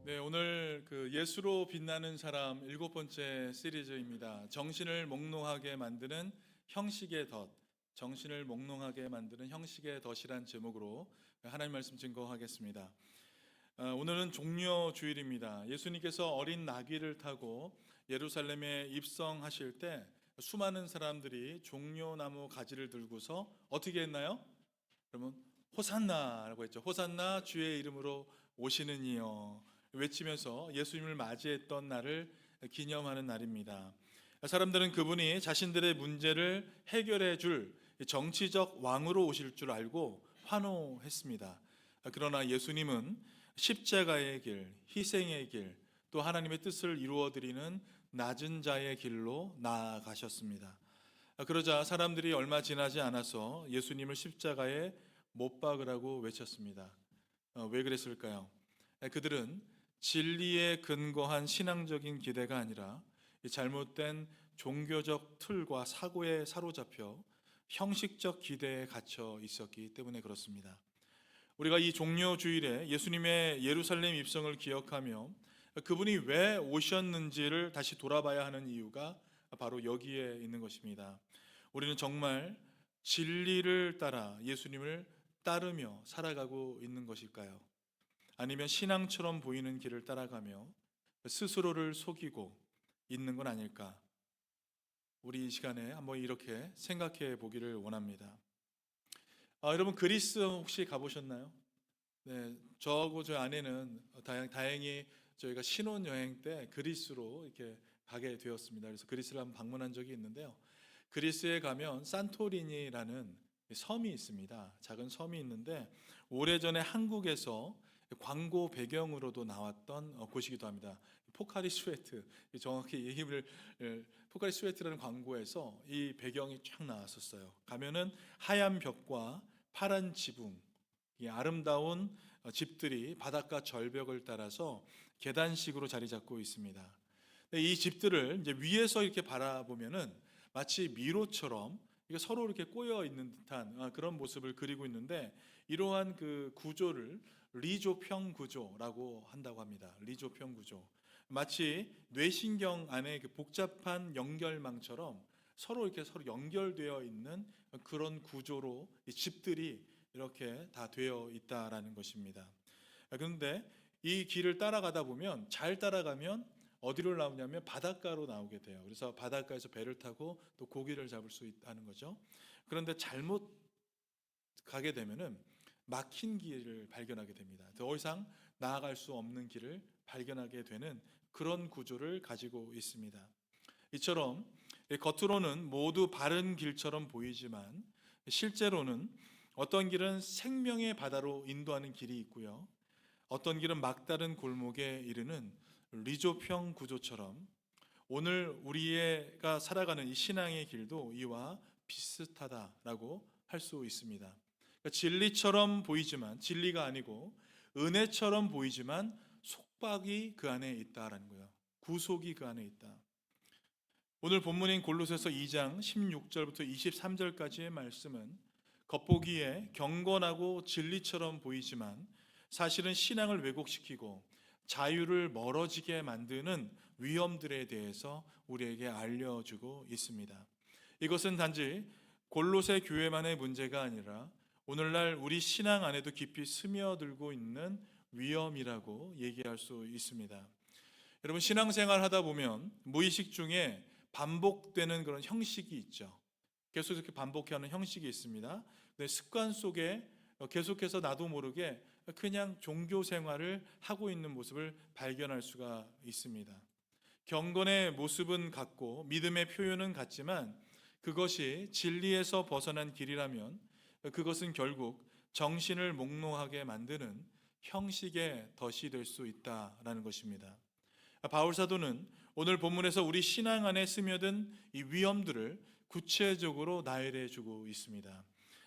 네, 오늘 예수로 빛나는 사람 일곱 번째 시리즈입니다. 정신을 몽롱하게 만드는 형식의 덫, 정신을 몽롱하게 만드는 형식의 덫이란 제목으로 하나님 말씀 증거하겠습니다. 오늘은 종려 주일입니다. 예수님께서 어린 나귀를 타고 예루살렘에 입성하실 때 수많은 사람들이 종려나무 가지를 들고서 어떻게 했나요? 그러면 호산나라고 했죠. 호산나 주의 이름으로 오시는 이여 외치면서 예수님을 맞이했던 날을 기념하는 날입니다. 사람들은 그분이 자신들의 문제를 해결해 줄 정치적 왕으로 오실 줄 알고 환호했습니다. 그러나 예수님은 십자가의 길, 희생의 길, 또 하나님의 뜻을 이루어 드리는 낮은 자의 길로 나아가셨습니다. 그러자 사람들이 얼마 지나지 않아서 예수님을 십자가에 못 박으라고 외쳤습니다. 왜 그랬을까요? 그들은 진리에 근거한 신앙적인 기대가 아니라 잘못된 종교적 틀과 사고에 사로잡혀 형식적 기대에 갇혀 있었기 때문에 그렇습니다. 우리가 이 종려 주일에 예수님의 예루살렘 입성을 기억하며 그분이 왜 오셨는지를 다시 돌아봐야 하는 이유가 바로 여기에 있는 것입니다. 우리는 정말 진리를 따라 예수님을 따르며 살아가고 있는 것일까요? 아니면 신앙처럼 보이는 길을 따라가며 스스로를 속이고 있는 건 아닐까? 우리 이 시간에 한번 이렇게 생각해 보기를 원합니다. 여러분 그리스 혹시 가보셨나요? 네, 저하고 저희 아내는 다행히 저희가 신혼여행 때 그리스로 이렇게 가게 되었습니다. 그래서 그리스를 한번 방문한 적이 있는데요. 그리스에 가면 산토리니라는 섬이 있습니다. 작은 섬이 있는데 오래전에 한국에서 광고 배경으로도 나왔던 곳이기도 합니다. 포카리 스웨트, 정확히 이름을 포카리 스웨트라는 광고에서 이 배경이 쫙 나왔었어요. 가면은 하얀 벽과 파란 지붕, 이 아름다운 집들이 바닷가 절벽을 따라서 계단식으로 자리 잡고 있습니다. 이 집들을 이제 위에서 이렇게 바라보면은 마치 미로처럼 이게 서로 이렇게 꼬여 있는 듯한 그런 모습을 그리고 있는데, 이러한 그 구조를 리조평 구조라고 한다고 합니다. 리조평 구조. 마치 뇌신경 안에 그 복잡한 연결망처럼 서로 연결되어 있는 그런 구조로 이 집들이 이렇게 다 되어 있다라는 것입니다. 그런데 이 길을 따라가다 보면, 잘 따라가면 어디로 나오냐면 바닷가로 나오게 돼요. 그래서 바닷가에서 배를 타고 또 고기를 잡을 수 있다는 거죠. 그런데 잘못 가게 되면은 막힌 길을 발견하게 됩니다. 더 이상 나아갈 수 없는 길을 발견하게 되는 그런 구조를 가지고 있습니다. 이처럼 겉으로는 모두 바른 길처럼 보이지만 실제로는 어떤 길은 생명의 바다로 인도하는 길이 있고요. 어떤 길은 막다른 골목에 이르는 리조평 구조처럼 오늘 우리가 살아가는 이 신앙의 길도 이와 비슷하다라고 할 수 있습니다. 그러니까 진리처럼 보이지만 진리가 아니고 은혜처럼 보이지만 속박이 그 안에 있다라는 거예요. 구속이 그 안에 있다. 오늘 본문인 골로새서 2장 16절부터 23절까지의 말씀은 겉보기에 경건하고 진리처럼 보이지만 사실은 신앙을 왜곡시키고 자유를 멀어지게 만드는 위험들에 대해서 우리에게 알려주고 있습니다. 이것은 단지 골로새 교회만의 문제가 아니라 오늘날 우리 신앙 안에도 깊이 스며들고 있는 위험이라고 얘기할 수 있습니다. 여러분 신앙생활 하다 보면 무의식 중에 반복되는 그런 형식이 있죠. 계속 이렇게 반복하는 형식이 있습니다. 근데 습관 속에 계속해서 나도 모르게 그냥 종교 생활을 하고 있는 모습을 발견할 수가 있습니다. 경건의 모습은 같고 믿음의 표현은 같지만 그것이 진리에서 벗어난 길이라면 그것은 결국 정신을 몽롱하게 만드는 형식의 덫이 될 수 있다라는 것입니다. 바울 사도는 오늘 본문에서 우리 신앙 안에 스며든 이 위험들을 구체적으로 나열해 주고 있습니다.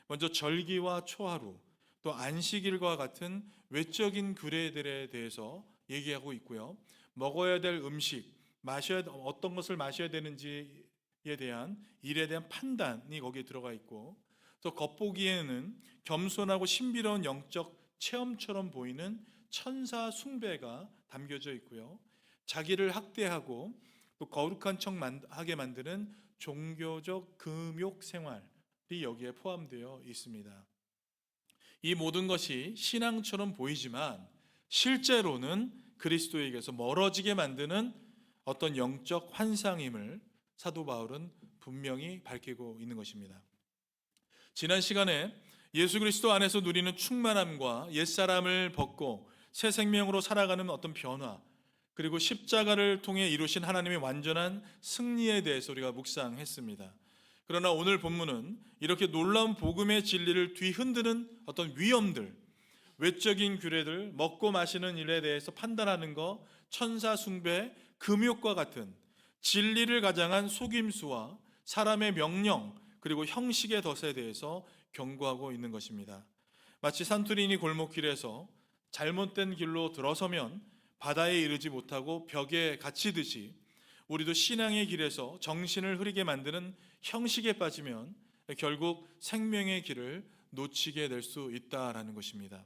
먼저 절기와 초하루, 또 안식일과 같은 외적인 규례들에 대해서 얘기하고 있고요. 먹어야 될 음식, 어떤 것을 마셔야 되는지에 대한 일에 대한 판단이 거기에 들어가 있고, 또 겉보기에는 겸손하고 신비로운 영적 체험처럼 보이는 천사 숭배가 담겨져 있고요. 자기를 학대하고 또 거룩한 척하게 만드는 종교적 금욕 생활이 여기에 포함되어 있습니다. 이 모든 것이 신앙처럼 보이지만 실제로는 그리스도에게서 멀어지게 만드는 어떤 영적 환상임을 사도 바울은 분명히 밝히고 있는 것입니다. 지난 시간에 예수 그리스도 안에서 누리는 충만함과 옛사람을 벗고 새 생명으로 살아가는 어떤 변화, 그리고 십자가를 통해 이루신 하나님의 완전한 승리에 대해서 우리가 묵상했습니다. 그러나 오늘 본문은 이렇게 놀라운 복음의 진리를 뒤흔드는 어떤 위험들, 외적인 규례들, 먹고 마시는 일에 대해서 판단하는 것, 천사 숭배, 금욕과 같은 진리를 가장한 속임수와 사람의 명령, 그리고 형식의 덫에 대해서 경고하고 있는 것입니다. 마치 산토리니 골목길에서 잘못된 길로 들어서면 바다에 이르지 못하고 벽에 갇히듯이 우리도 신앙의 길에서 정신을 흐리게 만드는 형식에 빠지면 결국 생명의 길을 놓치게 될 수 있다라는 것입니다.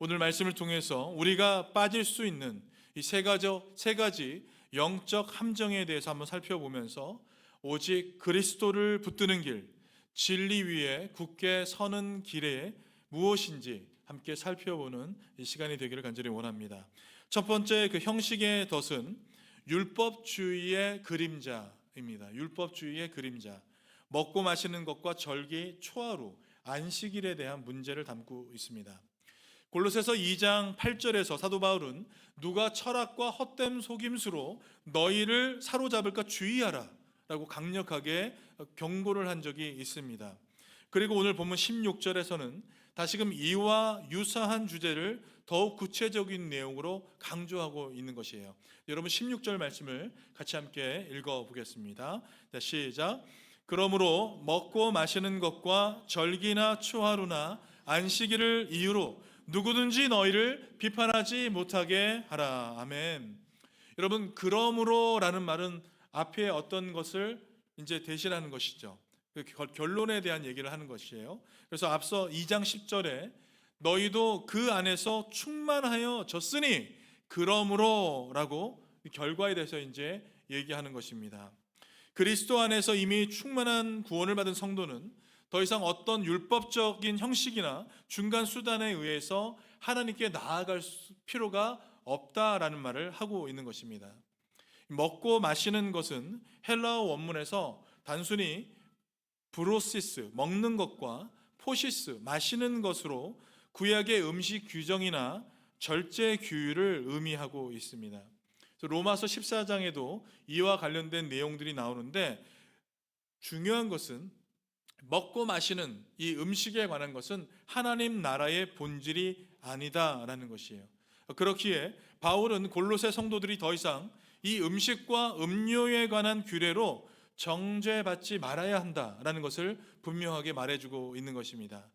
오늘 말씀을 통해서 우리가 빠질 수 있는 이 세 가지 영적 함정에 대해서 한번 살펴보면서 오직 그리스도를 붙드는 길, 진리 위에 굳게 서는 길에 무엇인지 함께 살펴보는 이 시간이 되기를 간절히 원합니다. 첫 번째 그 형식의 덫은 율법주의의 그림자입니다. 율법주의의 그림자. 먹고 마시는 것과 절기, 초하루, 안식일에 대한 문제를 담고 있습니다. 골로새서 2장 8절에서 사도 바울은 누가 철학과 헛된 속임수로 너희를 사로잡을까 주의하라 라고 강력하게 경고를 한 적이 있습니다. 그리고 오늘 본문 16절에서는 다시금 이와 유사한 주제를 더욱 구체적인 내용으로 강조하고 있는 것이에요. 여러분 16절 말씀을 같이 함께 읽어보겠습니다. 시작. 그러므로 먹고 마시는 것과 절기나 초하루나 안식일을 이유로 누구든지 너희를 비판하지 못하게 하라. 아멘. 여러분, 그러므로라는 말은 앞에 어떤 것을 이제 대신하는 것이죠. 그 결론에 대한 얘기를 하는 것이에요. 그래서 앞서 2장 10절에 너희도 그 안에서 충만하여 졌으니 그러므로라고 결과에 대해서 이제 얘기하는 것입니다. 그리스도 안에서 이미 충만한 구원을 받은 성도는 더 이상 어떤 율법적인 형식이나 중간 수단에 의해서 하나님께 나아갈 필요가 없다라는 말을 하고 있는 것입니다. 먹고 마시는 것은 헬라어 원문에서 단순히 브로시스, 먹는 것과 포시스, 마시는 것으로 구약의 음식 규정이나 절제 규율을 의미하고 있습니다. 로마서 14장에도 이와 관련된 내용들이 나오는데 중요한 것은 먹고 마시는 이 음식에 관한 것은 하나님 나라의 본질이 아니다라는 것이에요. 그렇기에 바울은 골로새 성도들이 더 이상 이 음식과 음료에 관한 규례로 정죄받지 말아야 한다라는 것을 분명하게 말해주고 있는 것입니다.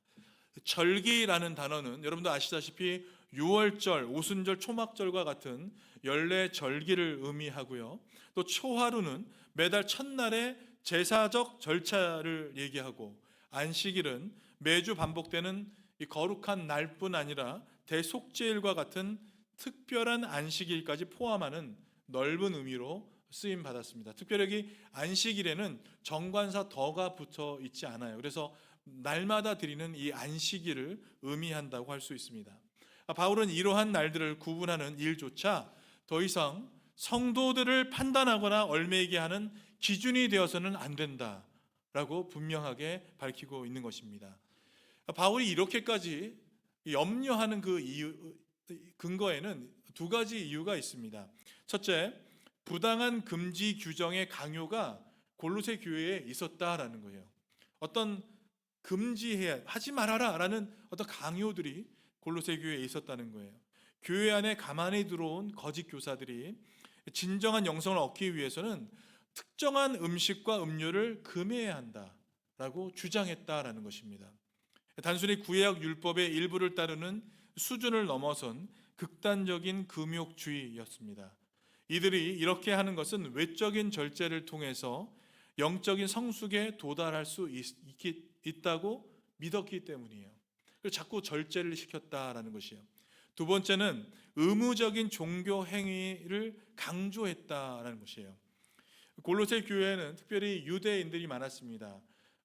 절기라는 단어는 여러분도 아시다시피 유월절, 오순절, 초막절과 같은 연례 절기를 의미하고요. 또 초하루는 매달 첫날의 제사적 절차를 얘기하고, 안식일은 매주 반복되는 이 거룩한 날뿐 아니라 대속죄일과 같은 특별한 안식일까지 포함하는 넓은 의미로 쓰임 받았습니다. 특별히 안식일에는 정관사 더가 붙어 있지 않아요. 그래서 날마다 드리는 이 안식일을 의미한다고 할 수 있습니다. 바울은 이러한 날들을 구분하는 일조차 더 이상 성도들을 판단하거나 얼매이게 하는 기준이 되어서는 안 된다라고 분명하게 밝히고 있는 것입니다. 바울이 이렇게까지 염려하는 그 근거에는 두 가지 이유가 있습니다. 첫째, 부당한 금지 규정의 강요가 골로새 교회에 있었다라는 거예요. 어떤 금지해야 하지 말아라라는 어떤 강요들이 골로새 교회에 있었다는 거예요. 교회 안에 가만히 들어온 거짓 교사들이 진정한 영성을 얻기 위해서는 특정한 음식과 음료를 금해야 한다라고 주장했다라는 것입니다. 단순히 구약 율법의 일부를 따르는 수준을 넘어선 극단적인 금욕주의였습니다. 이들이 이렇게 하는 것은 외적인 절제를 통해서 영적인 성숙에 도달할 수 있다고 믿었기 때문이에요. 그래서 자꾸 절제를 시켰다라는 것이에요. 두 번째는 의무적인 종교 행위를 강조했다라는 것이에요. 골로새 교회에는 특별히 유대인들이 많았습니다.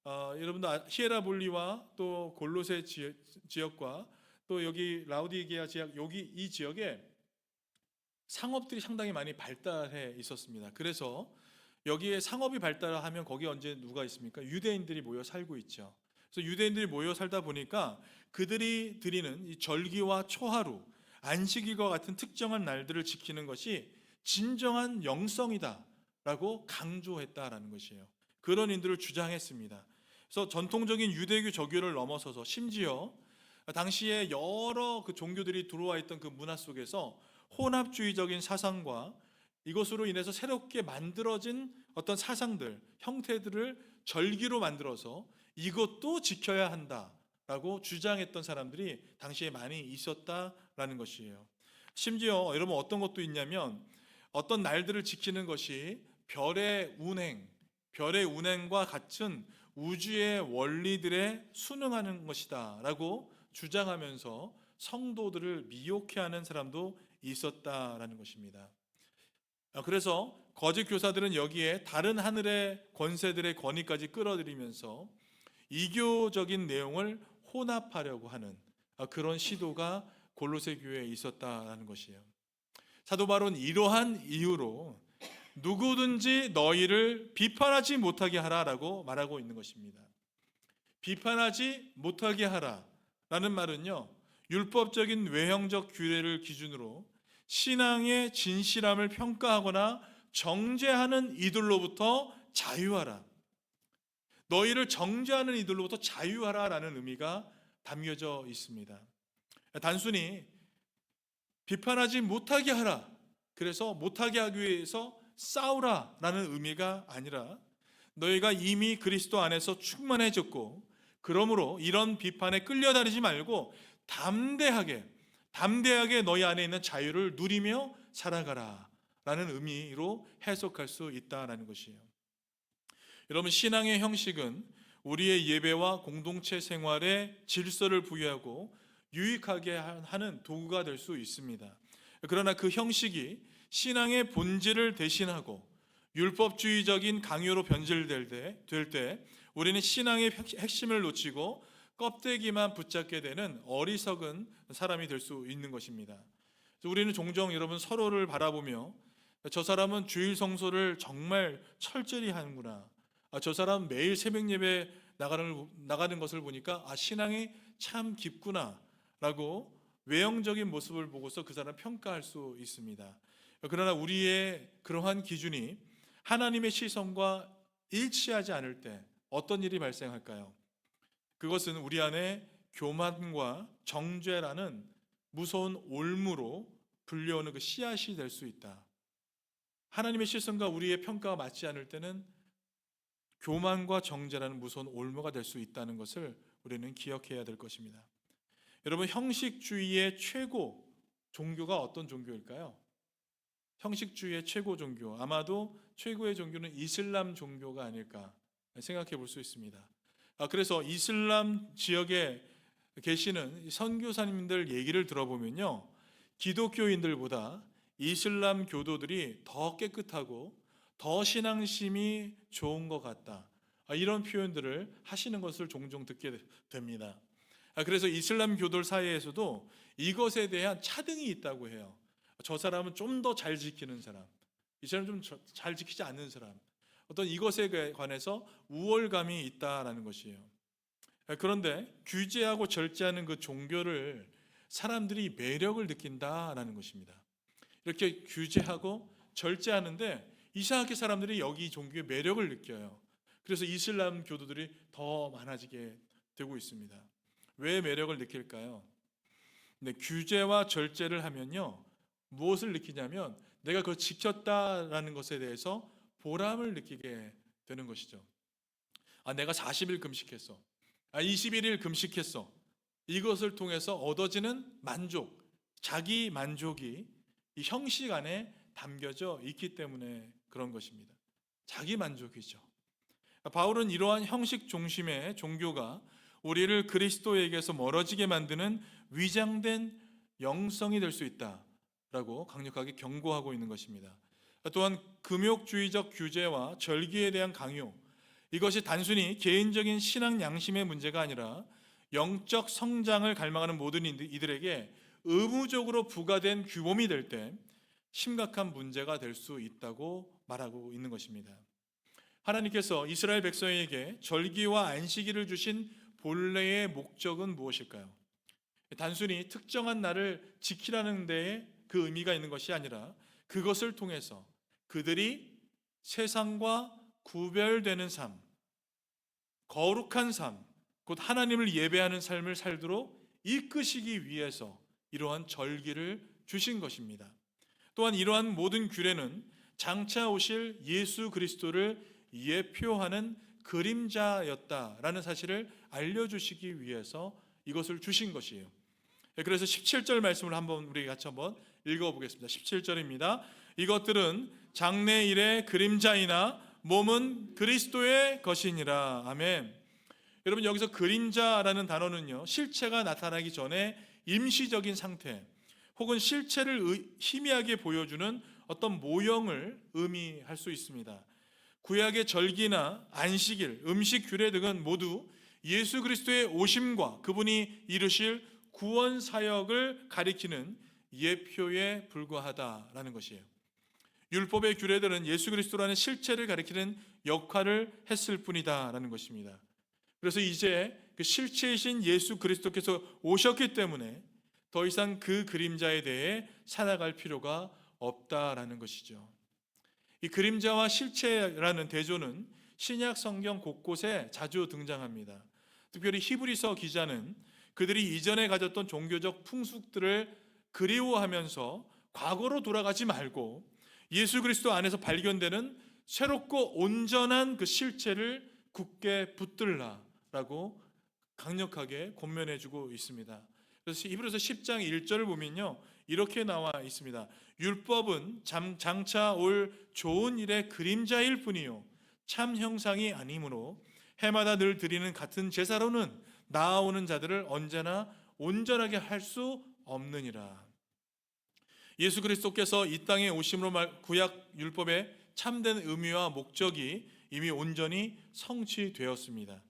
여러분도 히에라볼리와 또 골로새 지역과 또 여기 라우디게아 지역, 여기 이 지역에 상업들이 상당히 많이 발달해 있었습니다. 그래서 여기에 상업이 발달하면 거기 언제 누가 있습니까? 유대인들이 모여 살고 있죠. 그래서 유대인들이 모여 살다 보니까 그들이 드리는 이 절기와 초하루, 안식일과 같은 특정한 날들을 지키는 것이 진정한 영성이다라고 강조했다라는 것이에요. 그런 인들을 주장했습니다. 그래서 전통적인 유대교 저교를 넘어서서 심지어 당시에 여러 그 종교들이 들어와 있던 그 문화 속에서 혼합주의적인 사상과 이것으로 인해서 새롭게 만들어진 어떤 사상들, 형태들을 절기로 만들어서 이것도 지켜야 한다라고 주장했던 사람들이 당시에 많이 있었다라는 것이에요. 심지어 여러분 어떤 것도 있냐면 어떤 날들을 지키는 것이 별의 운행과 같은 우주의 원리들에 순응하는 것이다라고 주장하면서 성도들을 미혹해하는 사람도 있었다라는 것입니다. 그래서 거짓 교사들은 여기에 다른 하늘의 권세들의 권위까지 끌어들이면서 이교적인 내용을 혼합하려고 하는 그런 시도가 골로새 교회에 있었다라는 것이에요. 사도 바울은 이러한 이유로 누구든지 너희를 비판하지 못하게 하라라고 말하고 있는 것입니다. 비판하지 못하게 하라라는 말은요, 율법적인 외형적 규례를 기준으로 신앙의 진실함을 평가하거나 정죄하는 이들로부터 자유하라. 너희를 정죄하는 이들로부터 자유하라라는 의미가 담겨져 있습니다. 단순히 비판하지 못하게 하라, 그래서 못하게 하기 위해서 싸우라라는 의미가 아니라 너희가 이미 그리스도 안에서 충만해졌고 그러므로 이런 비판에 끌려다니지 말고 담대하게 너희 안에 있는 자유를 누리며 살아가라 라는 의미로 해석할 수 있다는 것이에요. 여러분, 신앙의 형식은 우리의 예배와 공동체 생활에 질서를 부여하고 유익하게 하는 도구가 될 수 있습니다. 그러나 그 형식이 신앙의 본질을 대신하고 율법주의적인 강요로 변질될 때 우리는 신앙의 핵심을 놓치고 껍데기만 붙잡게 되는 어리석은 사람이 될 수 있는 것입니다. 우리는 종종 여러분 서로를 바라보며 저 사람은 주일 성소를 정말 철저히 하는구나, 저 사람은 매일 새벽 예배 나가는 것을 보니까 신앙이 참 깊구나 라고 외형적인 모습을 보고서 그 사람을 평가할 수 있습니다. 그러나 우리의 그러한 기준이 하나님의 시선과 일치하지 않을 때 어떤 일이 발생할까요? 그것은 우리 안에 교만과 정죄라는 무서운 올무로 불려오는 그 씨앗이 될 수 있다. 하나님의 시선과 우리의 평가가 맞지 않을 때는 교만과 정죄라는 무서운 올무가 될 수 있다는 것을 우리는 기억해야 될 것입니다. 여러분, 형식주의의 최고 종교가 어떤 종교일까요? 형식주의의 최고 종교, 아마도 최고의 종교는 이슬람 종교가 아닐까 생각해 볼 수 있습니다. 그래서 이슬람 지역에 계시는 선교사님들 얘기를 들어보면요, 기독교인들보다 이슬람 교도들이 더 깨끗하고 더 신앙심이 좋은 것 같다, 이런 표현들을 하시는 것을 종종 듣게 됩니다. 그래서 이슬람 교도들 사이에서도 이것에 대한 차등이 있다고 해요. 저 사람은 좀 더 잘 지키는 사람, 이 사람은 좀 잘 지키지 않는 사람, 어떤 이것에 관해서 우월감이 있다라는 것이에요. 그런데 규제하고 절제하는 그 종교를 사람들이 매력을 느낀다라는 것입니다. 이렇게 규제하고 절제하는데 이상하게 사람들이 여기 종교의 매력을 느껴요. 그래서 이슬람 교도들이 더 많아지게 되고 있습니다. 왜 매력을 느낄까요? 근데 규제와 절제를 하면요, 무엇을 느끼냐면 내가 그걸 지켰다라는 것에 대해서 보람을 느끼게 되는 것이죠. 내가 40일 금식했어, 21일 금식했어, 이것을 통해서 얻어지는 만족, 자기 만족이 이 형식 안에 담겨져 있기 때문에 그런 것입니다. 자기 만족이죠. 바울은 이러한 형식 중심의 종교가 우리를 그리스도에게서 멀어지게 만드는 위장된 영성이 될 수 있다라고 강력하게 경고하고 있는 것입니다. 또한 금욕주의적 규제와 절기에 대한 강요, 이것이 단순히 개인적인 신앙 양심의 문제가 아니라 영적 성장을 갈망하는 모든 이들에게 의무적으로 부과된 규범이 될 때 심각한 문제가 될 수 있다고 말하고 있는 것입니다. 하나님께서 이스라엘 백성에게 절기와 안식일을 주신 본래의 목적은 무엇일까요? 단순히 특정한 날을 지키라는 데에 그 의미가 있는 것이 아니라 그것을 통해서 그들이 세상과 구별되는 삶, 거룩한 삶, 곧 하나님을 예배하는 삶을 살도록 이끄시기 위해서 이러한 절기를 주신 것입니다. 또한 이러한 모든 규례는 장차 오실 예수 그리스도를 예표하는 그림자였다라는 사실을 알려주시기 위해서 이것을 주신 것이에요. 그래서 17절 말씀을 우리 같이 한번 읽어보겠습니다. 17절입니다. 이것들은 장래일의 그림자이나 몸은 그리스도의 것이니라. 아멘. 여러분, 여기서 그림자라는 단어는요, 실체가 나타나기 전에 임시적인 상태 혹은 실체를 희미하게 보여주는 어떤 모형을 의미할 수 있습니다. 구약의 절기나 안식일, 음식 규례 등은 모두 예수 그리스도의 오심과 그분이 이루실 구원 사역을 가리키는 예표에 불과하다라는 것이에요. 율법의 규례들은 예수 그리스도라는 실체를 가리키는 역할을 했을 뿐이다라는 것입니다. 그래서 이제 그 실체이신 예수 그리스도께서 오셨기 때문에 더 이상 그 그림자에 대해 살아갈 필요가 없다라는 것이죠. 이 그림자와 실체라는 대조는 신약 성경 곳곳에 자주 등장합니다. 특별히 히브리서 기자는 그들이 이전에 가졌던 종교적 풍습들을 그리워하면서 과거로 돌아가지 말고 예수 그리스도 안에서 발견되는 새롭고 온전한 그 실체를 굳게 붙들라라고 강력하게 권면해주고 있습니다. 그래서 히브리서 10장 1절을 보면요, 이렇게 나와 있습니다. 율법은 장차 올 좋은 일의 그림자일 뿐이요 참 형상이 아니므로 해마다 늘 드리는 같은 제사로는 나아오는 자들을 언제나 온전하게 할 수 없느니라. 예수 그리스도께서 이 땅에 오심으로 구약 율법의 참된 의미와 목적이 이미 온전히 성취되었습니다.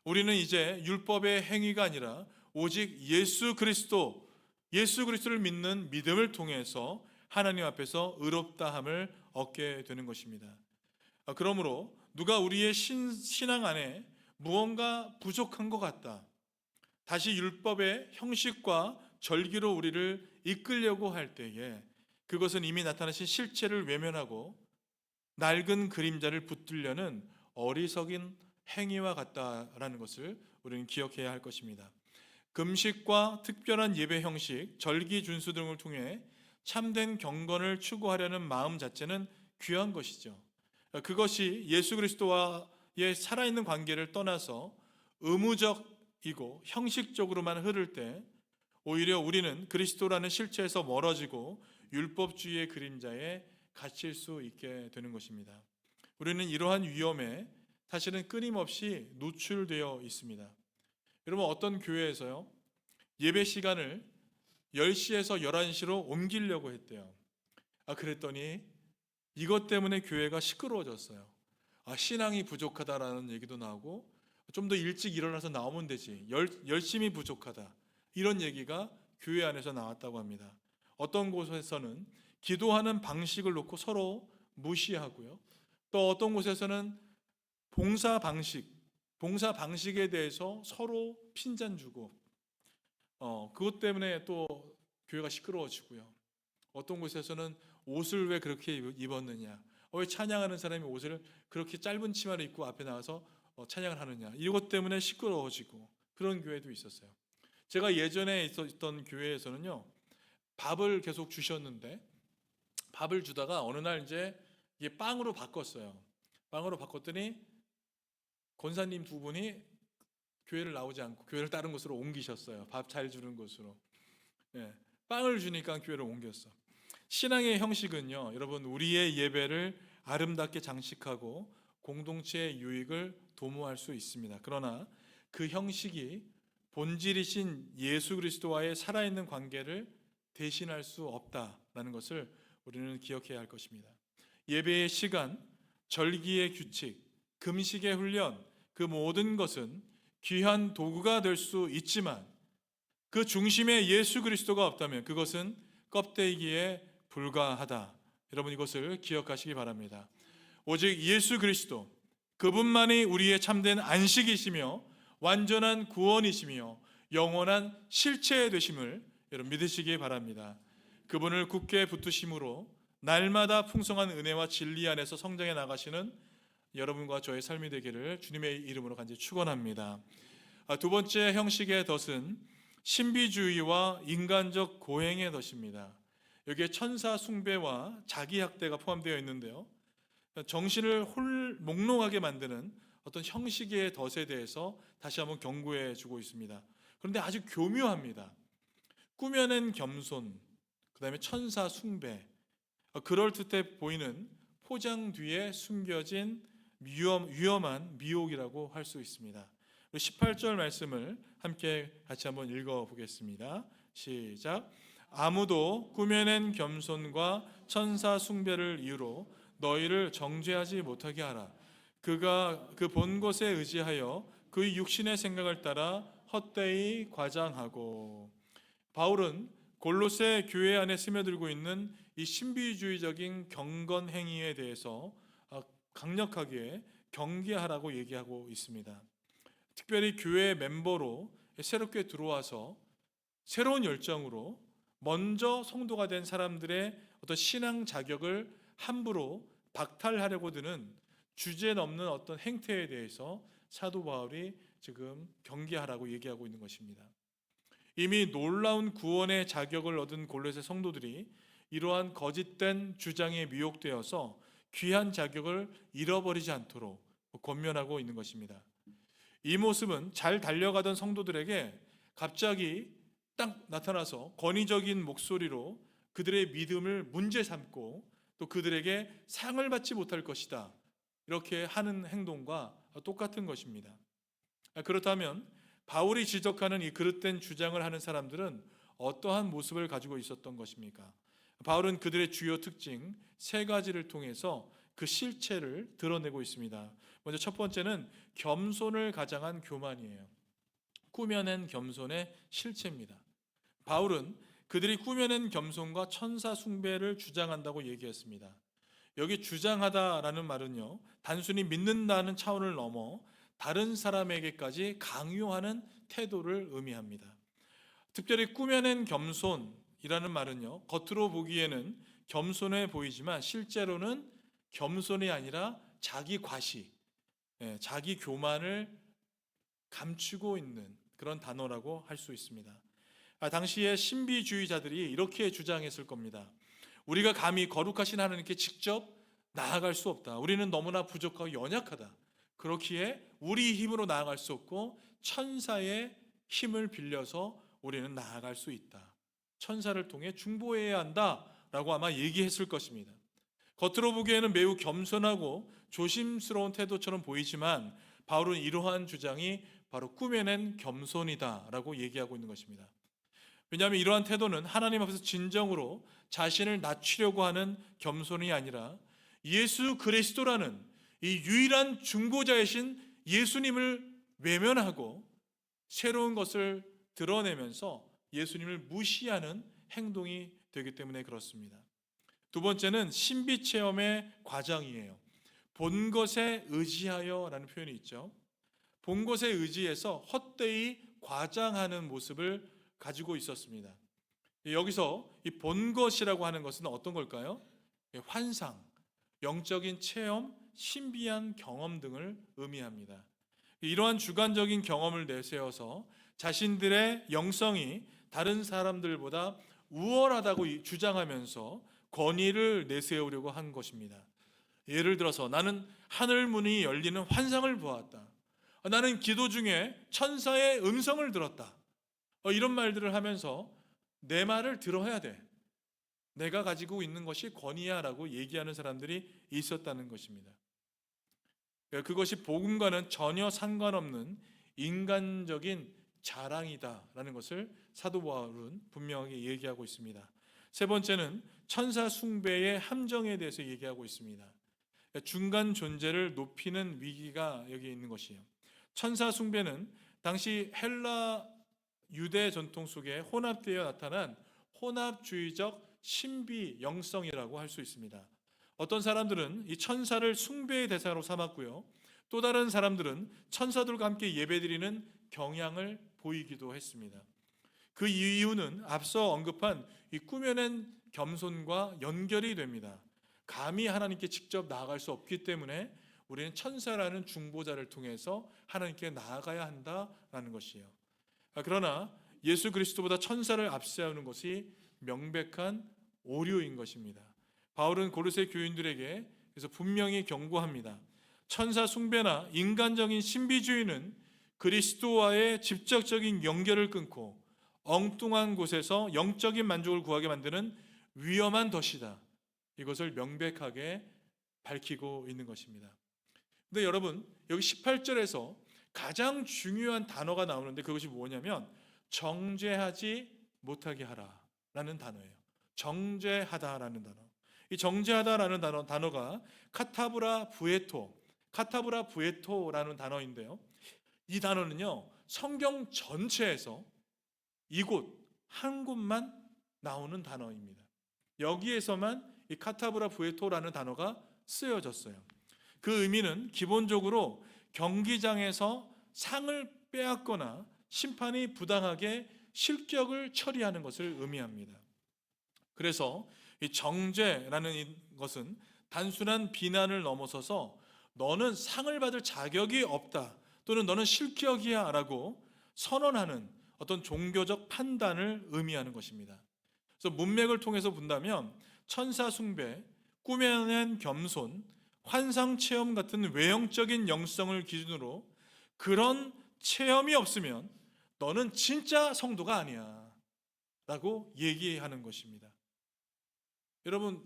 우리는 이제 율법의 행위가 아니라 오직 예수 그리스도를 믿는 믿음을 통해서 하나님 앞에서 의롭다함을 얻게 되는 것입니다. 그러므로 누가 우리의 신앙 안에 무언가 부족한 것 같다, 다시 율법의 형식과 절기로 우리를 이끌려고 할 때에 그것은 이미 나타나신 실체를 외면하고 낡은 그림자를 붙들려는 어리석인 행위와 같다라는 것을 우리는 기억해야 할 것입니다. 금식과 특별한 예배 형식, 절기 준수 등을 통해 참된 경건을 추구하려는 마음 자체는 귀한 것이죠. 그것이 예수 그리스도와의 살아있는 관계를 떠나서 의무적이고 형식적으로만 흐를 때 오히려 우리는 그리스도라는 실체에서 멀어지고 율법주의의 그림자에 갇힐 수 있게 되는 것입니다. 우리는 이러한 위험에 사실은 끊임없이 노출되어 있습니다. 여러분, 어떤 교회에서요, 예배 시간을 10시에서 11시로 옮기려고 했대요. 그랬더니 이것 때문에 교회가 시끄러워졌어요. 신앙이 부족하다라는 얘기도 나오고 좀 더 일찍 일어나서 나오면 되지, 열심히 부족하다, 이런 얘기가 교회 안에서 나왔다고 합니다. 어떤 곳에서는 기도하는 방식을 놓고 서로 무시하고요, 또 어떤 곳에서는 봉사 방식에 대해서 서로 핀잔 주고 그것 때문에 또 교회가 시끄러워지고요. 어떤 곳에서는 옷을 왜 그렇게 입었느냐, 왜 찬양하는 사람이 옷을 그렇게 짧은 치마를 입고 앞에 나와서 찬양을 하느냐, 이것 때문에 시끄러워지고 그런 교회도 있었어요. 제가 예전에 있었던 교회에서는요, 밥을 계속 주셨는데 밥을 주다가 어느 날 이제 이게 빵으로 바꿨어요. 빵으로 바꿨더니 권사님 두 분이 교회를 나오지 않고 교회를 다른 곳으로 옮기셨어요. 밥 잘 주는 곳으로. 빵을 주니까 교회를 옮겼어. 신앙의 형식은요, 여러분, 우리의 예배를 아름답게 장식하고 공동체의 유익을 도모할 수 있습니다. 그러나 그 형식이 본질이신 예수 그리스도와의 살아있는 관계를 대신할 수 없다라는 것을 우리는 기억해야 할 것입니다. 예배의 시간, 절기의 규칙, 금식의 훈련, 그 모든 것은 귀한 도구가 될 수 있지만 그 중심에 예수 그리스도가 없다면 그것은 껍데기에 불과하다. 여러분 이것을 기억하시기 바랍니다. 오직 예수 그리스도, 그분만이 우리의 참된 안식이시며 완전한 구원이시며 영원한 실체 되심을 여러분 믿으시기 바랍니다. 그분을 굳게 붙드심으로 날마다 풍성한 은혜와 진리 안에서 성장해 나가시는 여러분과 저의 삶이 되기를 주님의 이름으로 간절히 축원합니다. 두 번째 형식의 덫은 신비주의와 인간적 고행의 덫입니다. 여기에 천사 숭배와 자기 학대가 포함되어 있는데요. 정신을 몽롱하게 만드는 어떤 형식의 덫에 대해서 다시 한번 경고해 주고 있습니다. 그런데 아주 교묘합니다. 꾸며낸 겸손, 그 다음에 천사 숭배, 그럴듯해 보이는 포장 뒤에 숨겨진 위험한 미혹이라고 할 수 있습니다. 18절 말씀을 함께 같이 한번 읽어보겠습니다. 시작. 아무도 꾸며낸 겸손과 천사 숭배를 이유로 너희를 정죄하지 못하게 하라. 그가 그 본 것에 의지하여 그의 육신의 생각을 따라 헛되이 과장하고. 바울은 골로새 교회 안에 스며들고 있는 이 신비주의적인 경건 행위에 대해서 강력하게 경계하라고 얘기하고 있습니다. 특별히 교회 멤버로 새롭게 들어와서 새로운 열정으로 먼저 성도가 된 사람들의 어떤 신앙 자격을 함부로 박탈하려고 드는 주제넘는 어떤 행태에 대해서 사도 바울이 지금 경계하라고 얘기하고 있는 것입니다. 이미 놀라운 구원의 자격을 얻은 골로새 성도들이 이러한 거짓된 주장에 미혹되어서 귀한 자격을 잃어버리지 않도록 권면하고 있는 것입니다. 이 모습은 잘 달려가던 성도들에게 갑자기 딱 나타나서 권위적인 목소리로 그들의 믿음을 문제 삼고 또 그들에게 상을 받지 못할 것이다, 이렇게 하는 행동과 똑같은 것입니다. 그렇다면 바울이 지적하는 이 그릇된 주장을 하는 사람들은 어떠한 모습을 가지고 있었던 것입니까? 바울은 그들의 주요 특징 세 가지를 통해서 그 실체를 드러내고 있습니다. 먼저 첫 번째는 겸손을 가장한 교만이에요. 꾸며낸 겸손의 실체입니다. 바울은 그들이 꾸며낸 겸손과 천사 숭배를 주장한다고 얘기했습니다. 여기 주장하다라는 말은요, 단순히 믿는다는 차원을 넘어 다른 사람에게까지 강요하는 태도를 의미합니다. 특별히 꾸며낸 겸손이라는 말은요, 겉으로 보기에는 겸손해 보이지만 실제로는 겸손이 아니라 자기 과시, 자기 교만을 감추고 있는 그런 단어라고 할 수 있습니다. 당시의 신비주의자들이 이렇게 주장했을 겁니다. 우리가 감히 거룩하신 하나님께 직접 나아갈 수 없다. 우리는 너무나 부족하고 연약하다. 그렇기에 우리 힘으로 나아갈 수 없고 천사의 힘을 빌려서 우리는 나아갈 수 있다. 천사를 통해 중보해야 한다라고 아마 얘기했을 것입니다. 겉으로 보기에는 매우 겸손하고 조심스러운 태도처럼 보이지만 바울은 이러한 주장이 바로 꾸며낸 겸손이다라고 얘기하고 있는 것입니다. 왜냐하면 이러한 태도는 하나님 앞에서 진정으로 자신을 낮추려고 하는 겸손이 아니라 예수 그리스도라는 이 유일한 중보자이신 예수님을 외면하고 새로운 것을 드러내면서 예수님을 무시하는 행동이 되기 때문에 그렇습니다. 두 번째는 신비 체험의 과장이에요. 본 것에 의지하여라는 표현이 있죠. 본 것에 의지해서 헛되이 과장하는 모습을 가지고 있었습니다. 여기서 이 본 것이라고 하는 것은 어떤 걸까요? 환상, 영적인 체험, 신비한 경험 등을 의미합니다. 이러한 주관적인 경험을 내세워서 자신들의 영성이 다른 사람들보다 우월하다고 주장하면서 권위를 내세우려고 한 것입니다. 예를 들어서 나는 하늘 문이 열리는 환상을 보았다. 나는 기도 중에 천사의 음성을 들었다. 이런 말들을 하면서 내 말을 들어야 돼. 내가 가지고 있는 것이 권위야라고 얘기하는 사람들이 있었다는 것입니다. 그것이 복음과는 전혀 상관없는 인간적인 자랑이다라는 것을 사도 바울은 분명하게 얘기하고 있습니다. 세 번째는 천사 숭배의 함정에 대해서 얘기하고 있습니다. 중간 존재를 높이는 위기가 여기 있는 것이에요. 천사 숭배는 당시 헬라 유대 전통 속에 혼합되어 나타난 혼합주의적 신비 영성이라고 할 수 있습니다. 어떤 사람들은 이 천사를 숭배의 대상으로 삼았고요. 또 다른 사람들은 천사들과 함께 예배드리는 경향을 보이기도 했습니다. 그 이유는 앞서 언급한 이 꾸며낸 겸손과 연결이 됩니다. 감히 하나님께 직접 나아갈 수 없기 때문에 우리는 천사라는 중보자를 통해서 하나님께 나아가야 한다라는 것이에요. 그러나 예수 그리스도보다 천사를 앞세우는 것이 명백한 오류인 것입니다. 바울은 고르세 교인들에게 그래서 분명히 경고합니다. 천사 숭배나 인간적인 신비주의는 그리스도와의 직접적인 연결을 끊고 엉뚱한 곳에서 영적인 만족을 구하게 만드는 위험한 덫이다. 이것을 명백하게 밝히고 있는 것입니다. 근데 여러분, 여기 18절에서 가장 중요한 단어가 나오는데 그것이 뭐냐면 정죄하지 못하게 하라라는 단어예요. 정죄하다라는 단어. 이 정죄하다라는 단어가 카타브라 부에토라는 단어인데요. 이 단어는요, 성경 전체에서 이곳 한 곳만 나오는 단어입니다. 여기에서만 이 카타브라 부에토라는 단어가 쓰여졌어요. 그 의미는 기본적으로 경기장에서 상을 빼앗거나 심판이 부당하게 실격을 처리하는 것을 의미합니다. 그래서 이 정죄라는 것은 단순한 비난을 넘어서서 너는 상을 받을 자격이 없다 또는 너는 실격이야 라고 선언하는 어떤 종교적 판단을 의미하는 것입니다. 그래서 문맥을 통해서 본다면 천사 숭배, 꾸며낸 겸손, 환상 체험 같은 외형적인 영성을 기준으로 그런 체험이 없으면 너는 진짜 성도가 아니야 라고 얘기하는 것입니다. 여러분,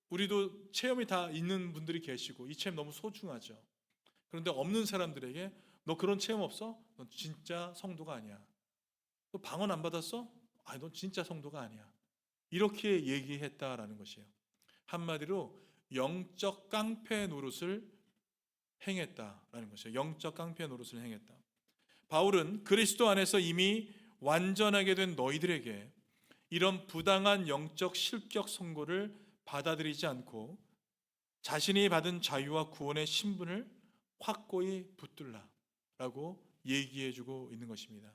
우리도 체험이 다 있는 분들이 계시고 이 체험 너무 소중하죠. 그런데 없는 사람들에게 너 그런 체험 없어? 넌 진짜 성도가 아니야. 너 방언 안 받았어? 아니, 넌 진짜 성도가 아니야. 이렇게 얘기했다라는 것이에요. 한마디로 영적 깡패 노릇을 행했다라는 것이에요. 영적 깡패 노릇을 행했다. 바울은 그리스도 안에서 이미 완전하게 된 너희들에게 이런 부당한 영적 실격 선고를 받아들이지 않고 자신이 받은 자유와 구원의 신분을 확고히 붙들라라고 얘기해주고 있는 것입니다.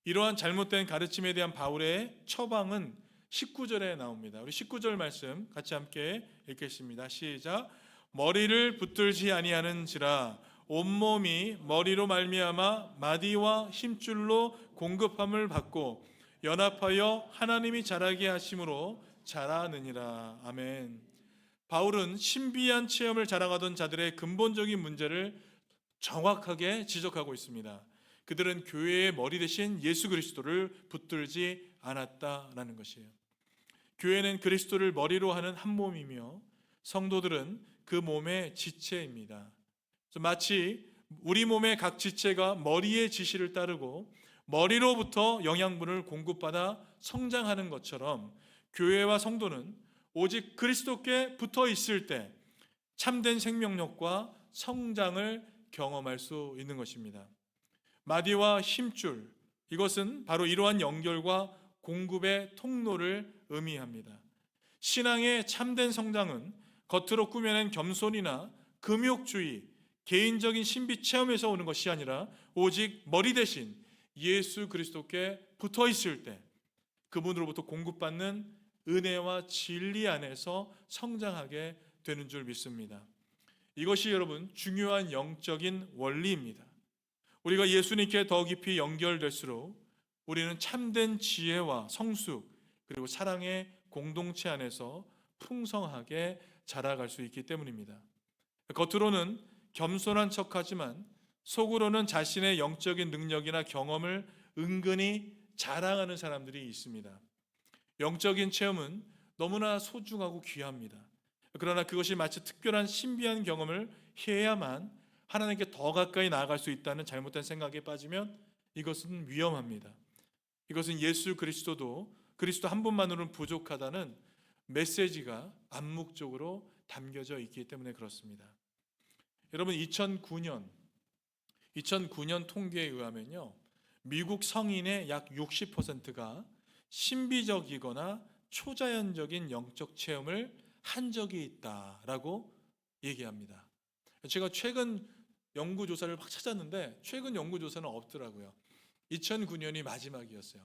이러한 잘못된 가르침에 대한 바울의 처방은 19절에 나옵니다. 우리 19절 말씀 같이 함께 읽겠습니다. 시작. 머리를 붙들지 아니하는지라 온몸이 머리로 말미암아 마디와 힘줄로 공급함을 받고 연합하여 하나님이 자라게 하심으로 자라느니라. 아멘. 바울은 신비한 체험을 자랑하던 자들의 근본적인 문제를 정확하게 지적하고 있습니다. 그들은 교회의 머리 대신 예수 그리스도를 붙들지 않았다라는 것이에요. 교회는 그리스도를 머리로 하는 한 몸이며 성도들은 그 몸의 지체입니다. 마치 우리 몸의 각 지체가 머리의 지시를 따르고 머리로부터 영양분을 공급받아 성장하는 것처럼 교회와 성도는 오직 그리스도께 붙어 있을 때 참된 생명력과 성장을 경험할 수 있는 것입니다. 마디와 힘줄, 이것은 바로 이러한 연결과 공급의 통로를 의미합니다. 신앙의 참된 성장은 겉으로 꾸며낸 겸손이나 금욕주의, 개인적인 신비 체험에서 오는 것이 아니라 오직 머리 대신 예수 그리스도께 붙어 있을 때 그분으로부터 공급받는 은혜와 진리 안에서 성장하게 되는 줄 믿습니다. 이것이 여러분 중요한 영적인 원리입니다. 우리가 예수님께 더 깊이 연결될수록 우리는 참된 지혜와 성숙 그리고 사랑의 공동체 안에서 풍성하게 자라갈 수 있기 때문입니다. 겉으로는 겸손한 척하지만 속으로는 자신의 영적인 능력이나 경험을 은근히 자랑하는 사람들이 있습니다. 영적인 체험은 너무나 소중하고 귀합니다. 그러나 그것이 마치 특별한 신비한 경험을 해야만 하나님께 더 가까이 나아갈 수 있다는 잘못된 생각에 빠지면 이것은 위험합니다. 이것은 예수 그리스도 한 분만으로는 부족하다는 메시지가 암묵적으로 담겨져 있기 때문에 그렇습니다. 여러분 2009년 통계에 의하면요, 미국 성인의 약 60%가 신비적이거나 초자연적인 영적 체험을 한 적이 있다라고 얘기합니다. 제가 최근 연구조사를 막 찾았는데 최근 연구조사는 없더라고요. 2009년이 마지막이었어요.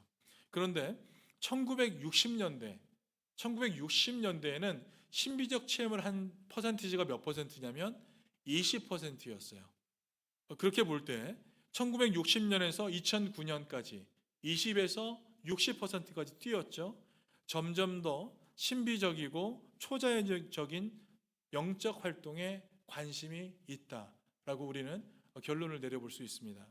그런데 1960년대에는 신비적 체험을 한 퍼센티지가 몇 퍼센트냐면 20%였어요. 그렇게 볼 때 1960년에서 2009년까지 20에서 60%까지 뛰었죠. 점점 더 신비적이고 초자연적인 영적 활동에 관심이 있다라고 우리는 결론을 내려볼 수 있습니다.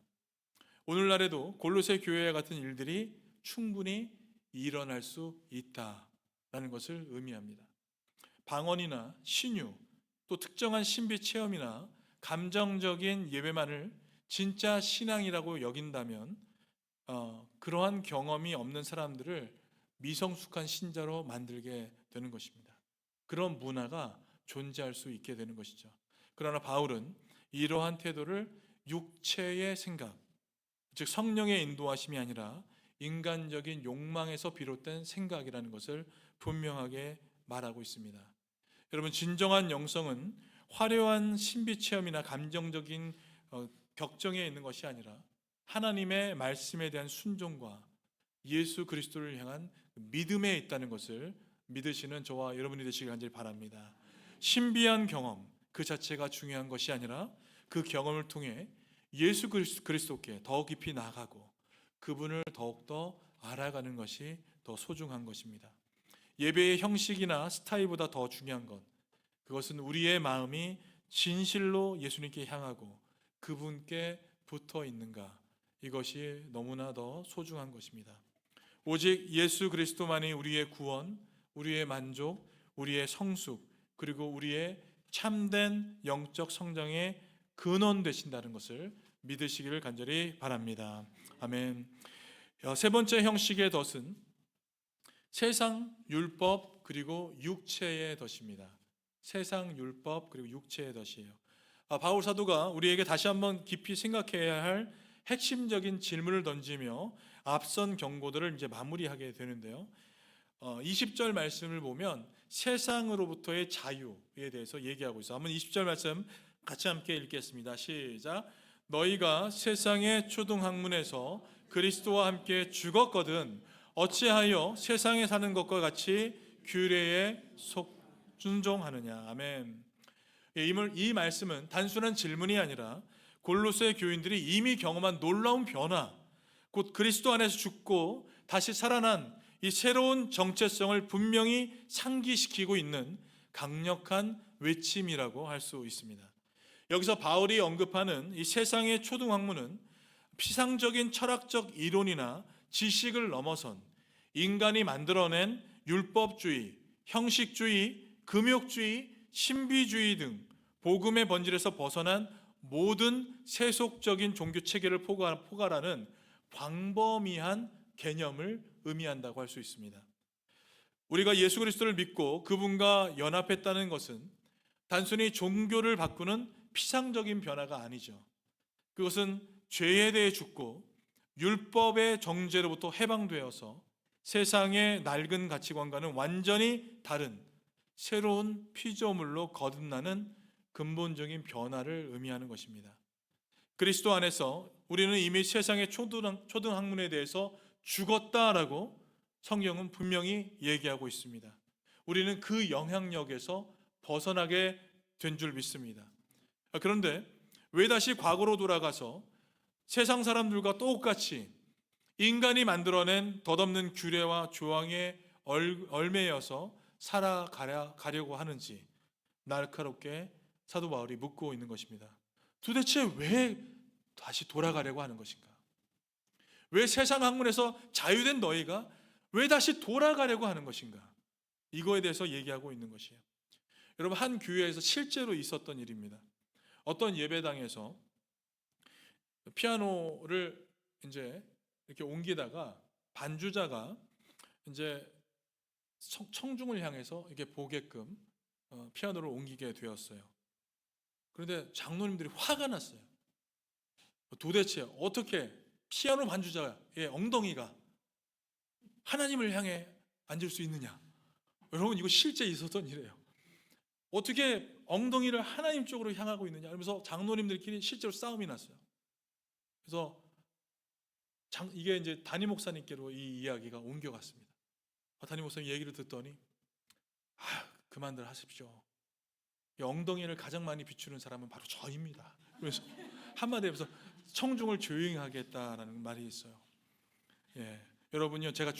오늘날에도 골로새 교회 같은 일들이 충분히 일어날 수 있다라는 것을 의미합니다. 방언이나 신유, 또 특정한 신비 체험이나 감정적인 예배만을 진짜 신앙이라고 여긴다면 그러한 경험이 없는 사람들을 미성숙한 신자로 만들게 되는 것입니다. 그런 문화가 존재할 수 있게 되는 것이죠. 그러나 바울은 이러한 태도를 육체의 생각, 즉 성령의 인도하심이 아니라 인간적인 욕망에서 비롯된 생각이라는 것을 분명하게 말하고 있습니다. 여러분, 진정한 영성은 화려한 신비 체험이나 감정적인 격정에 있는 것이 아니라 하나님의 말씀에 대한 순종과 예수 그리스도를 향한 믿음에 있다는 것을 믿으시는 저와 여러분이 되시길 간절히 바랍니다. 신비한 경험 그 자체가 중요한 것이 아니라 그 경험을 통해 예수 그리스도께 더 깊이 나아가고 그분을 더욱더 알아가는 것이 더 소중한 것입니다. 예배의 형식이나 스타일보다 더 중요한 것, 그것은 우리의 마음이 진실로 예수님께 향하고 그분께 붙어 있는가, 이것이 너무나 더 소중한 것입니다. 오직 예수 그리스도만이 우리의 구원, 우리의 만족, 우리의 성숙, 그리고 우리의 참된 영적 성장의 근원 되신다는 것을 믿으시기를 간절히 바랍니다. 아멘. 세 번째 형식의 덫은 세상 율법 그리고 육체의 덫입니다. 세상 율법 그리고 육체의 덫이에요. 바울 사도가 우리에게 다시 한번 깊이 생각해야 할 핵심적인 질문을 던지며 앞선 경고들을 이제 마무리하게 되는데요. 20절 말씀을 보면 세상으로부터의 자유에 대해서 얘기하고 있어요. 한번 20절 말씀 같이 함께 읽겠습니다. 시작. 너희가 세상의 초등학문에서 그리스도와 함께 죽었거든 어찌하여 세상에 사는 것과 같이 규례에 순종하느냐. 아멘. 이 말씀은 단순한 질문이 아니라 골로새 교인들이 이미 경험한 놀라운 변화, 곧 그리스도 안에서 죽고 다시 살아난 이 새로운 정체성을 분명히 상기시키고 있는 강력한 외침이라고 할 수 있습니다. 여기서 바울이 언급하는 이 세상의 초등학문은 피상적인 철학적 이론이나 지식을 넘어선 인간이 만들어낸 율법주의, 형식주의, 금욕주의, 신비주의 등 복음의 번질에서 벗어난 모든 세속적인 종교 체계를 포괄하는 광범위한 개념을 의미한다고 할 수 있습니다. 우리가 예수 그리스도를 믿고 그분과 연합했다는 것은 단순히 종교를 바꾸는 피상적인 변화가 아니죠. 그것은 죄에 대해 죽고 율법의 정죄로부터 해방되어서 세상의 낡은 가치관과는 완전히 다른 새로운 피조물로 거듭나는 근본적인 변화를 의미하는 것입니다. 그리스도 안에서 우리는 이미 세상의 초등학문에 대해서 죽었다라고 성경은 분명히 얘기하고 있습니다. 우리는 그 영향력에서 벗어나게 된 줄 믿습니다. 그런데 왜 다시 과거로 돌아가서 세상 사람들과 똑같이 인간이 만들어낸 덧없는 규례와 조항에 얽매여서 살아가려고 하는지 날카롭게 사도 바울이 묻고 있는 것입니다. 도대체 왜 다시 돌아가려고 하는 것인가? 왜 세상 학문에서 자유된 너희가 왜 다시 돌아가려고 하는 것인가? 이거에 대해서 얘기하고 있는 것이에요. 여러분, 한 교회에서 실제로 있었던 일입니다. 어떤 예배당에서 피아노를 이제 이렇게 옮기다가 반주자가 이제 청중을 향해서 이렇게 보게끔 피아노를 옮기게 되었어요. 그런데 장로님들이 화가 났어요. 도대체 어떻게 피아노 반주자의 엉덩이가 하나님을 향해 앉을 수 있느냐? 여러분, 이거 실제 있었던 일이에요. 어떻게 엉덩이를 하나님 쪽으로 향하고 있느냐? 그러면서 장로님들끼리 실제로 싸움이 났어요. 그래서 이게 이제 담임 목사님께로 이 이야기가 옮겨갔습니다. 담임 목사님 얘기를 듣더니 그만들 하십시오. 이 엉덩이를 가장 많이 비추는 사람은 바로 저입니다. 그래서 한마디 하면서 청중을 조용히 하겠다라는 말이 있어요. 예, 여러분요, 제가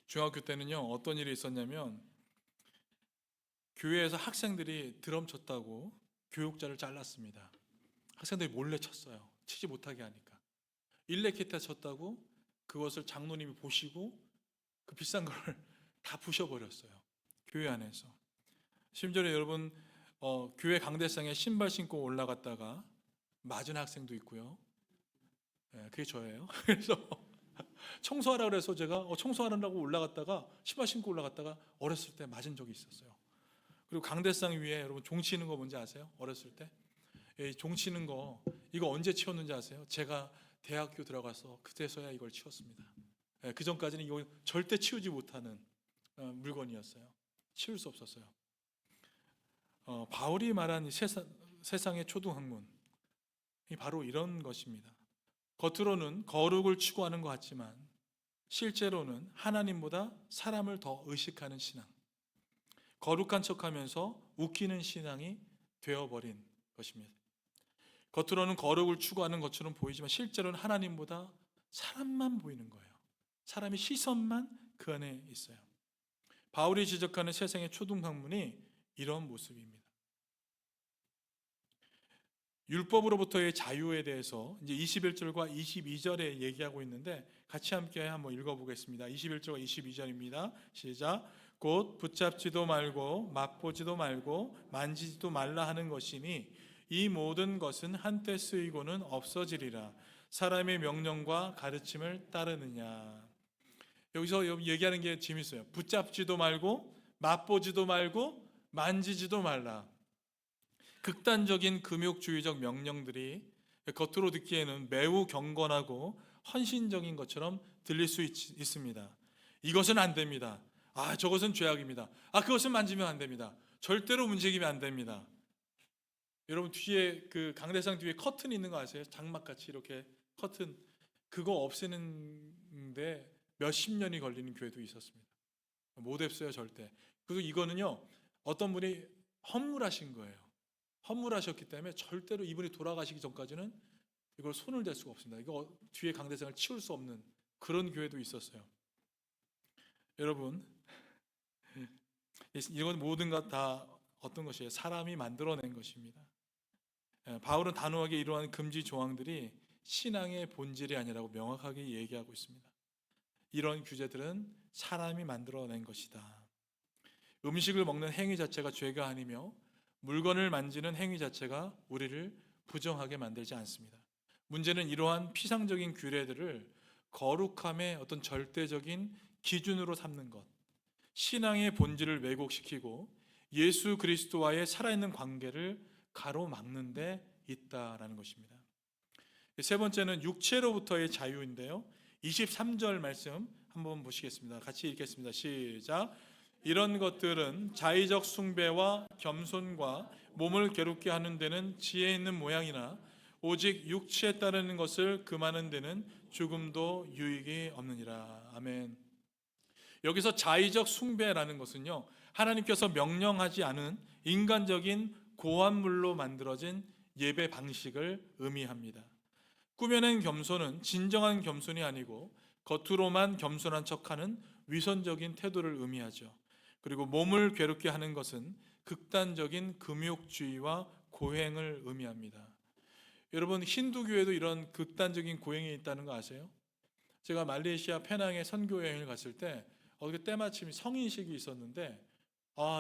중학교 때는요 어떤 일이 있었냐면, 교회에서 학생들이 드럼 쳤다고 교육자를 잘랐습니다. 학생들이 몰래 쳤어요. 치지 못하게 하니까. 일렉기타 쳤다고 그것을 장로님이 보시고 그 비싼 걸 다 부셔버렸어요. 교회 안에서. 심지어 여러분, 교회 강대상에 신발 신고 올라갔다가 맞은 학생도 있고요. 그게 저예요. 그래서 청소하라 그래서 제가 청소하라고 올라갔다가 신발 신고 올라갔다가 어렸을 때 맞은 적이 있었어요. 그리고 강대상 위에 여러분 종 치는 거 뭔지 아세요? 어렸을 때 종 치는 거, 이거 언제 치웠는지 아세요? 제가 대학교 들어가서 그때서야 이걸 치웠습니다. 그 전까지는 이거 절대 치우지 못하는 물건이었어요. 치울 수 없었어요. 바울이 말한 이 세상의 초등학문이 바로 이런 것입니다. 겉으로는 거룩을 추구하는 것 같지만 실제로는 하나님보다 사람을 더 의식하는 신앙, 거룩한 척하면서 웃기는 신앙이 되어버린 것입니다. 겉으로는 거룩을 추구하는 것처럼 보이지만 실제로는 하나님보다 사람만 보이는 거예요. 사람의 시선만 그 안에 있어요. 바울이 지적하는 세상의 초등학문이 이런 모습입니다. 율법으로부터의 자유에 대해서 이제 21절과 22절에 얘기하고 있는데 같이 함께 한번 읽어보겠습니다. 21절과 22절입니다. 시작. 곧 붙잡지도 말고 맛보지도 말고 만지지도 말라 하는 것이니 이 모든 것은 한때 쓰이고는 없어지리라. 사람의 명령과 가르침을 따르느냐. 여기서 얘기하는 게 재밌어요. 붙잡지도 말고 맛보지도 말고 만지지도 말라. 극단적인 금욕주의적 명령들이 겉으로 듣기에는 매우 경건하고 헌신적인 것처럼 들릴 수 있습니다. 이것은 안 됩니다. 저것은 죄악입니다. 그것은 만지면 안 됩니다. 절대로 움직이면 안 됩니다. 여러분, 뒤에 그 강대상 뒤에 커튼 있는 거 아세요? 장막같이 이렇게 커튼, 그거 없애는데 몇십 년이 걸리는 교회도 있었습니다. 못 없어요, 절대. 그리고 이거는요, 어떤 분이 헌물하신 거예요. 헌물하셨기 때문에 절대로 이분이 돌아가시기 전까지는 이걸 손을 댈 수가 없습니다. 이거 뒤에 강대상을 치울 수 없는 그런 교회도 있었어요. 여러분, 이건 모든 것 다 어떤 것이에요? 사람이 만들어낸 것입니다. 바울은 단호하게 이러한 금지 조항들이 신앙의 본질이 아니라고 명확하게 얘기하고 있습니다. 이런 규제들은 사람이 만들어낸 것이다. 음식을 먹는 행위 자체가 죄가 아니며 물건을 만지는 행위 자체가 우리를 부정하게 만들지 않습니다. 문제는 이러한 피상적인 규례들을 거룩함의 어떤 절대적인 기준으로 삼는 것, 신앙의 본질을 왜곡시키고 예수 그리스도와의 살아있는 관계를 가로막는 데 있다라는 것입니다. 세 번째는 육체로부터의 자유인데요. 23절 말씀 한번 보시겠습니다. 같이 읽겠습니다. 시작. 이런 것들은 자의적 숭배와 겸손과 몸을 괴롭게 하는 데는 지혜 있는 모양이나 오직 육체에 따르는 것을 금하는 데는 조금도 유익이 없느니라. 아멘. 여기서 자의적 숭배라는 것은요, 하나님께서 명령하지 않은 인간적인 고안물로 만들어진 예배 방식을 의미합니다. 꾸며낸 겸손은 진정한 겸손이 아니고 겉으로만 겸손한 척하는 위선적인 태도를 의미하죠. 그리고 몸을 괴롭게 하는 것은 극단적인 금욕주의와 고행을 의미합니다. 여러분, 힌두교에도 이런 극단적인 고행이 있다는 거 아세요? 제가 말레이시아 페낭에 선교 여행을 갔을 때 때마침 성인식이 있었는데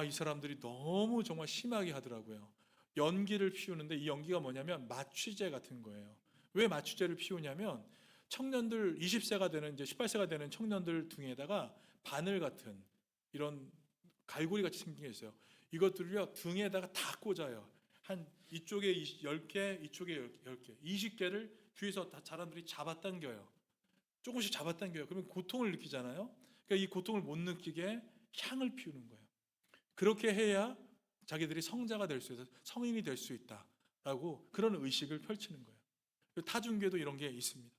이 사람들이 너무 정말 심하게 하더라고요. 연기를 피우는데 이 연기가 뭐냐면 마취제 같은 거예요. 왜 마취제를 피우냐면 청년들 20세가 되는 이제 18세가 되는 청년들 등에다가 바늘 같은 이런 갈고리 같이 생긴 게 있어요. 이것들을요 등에다가 다 꽂아요. 한 이쪽에 10개, 이쪽에 10개, 20개를 뒤에서 다 사람들이 잡아당겨요. 조금씩 잡아당겨요. 그러면 고통을 느끼잖아요. 그러니까 이 고통을 못 느끼게 향을 피우는 거예요. 그렇게 해야 자기들이 성자가 될 수 있어, 성인이 될 수 있다라고 그런 의식을 펼치는 거예요. 타중교도 이런 게 있습니다.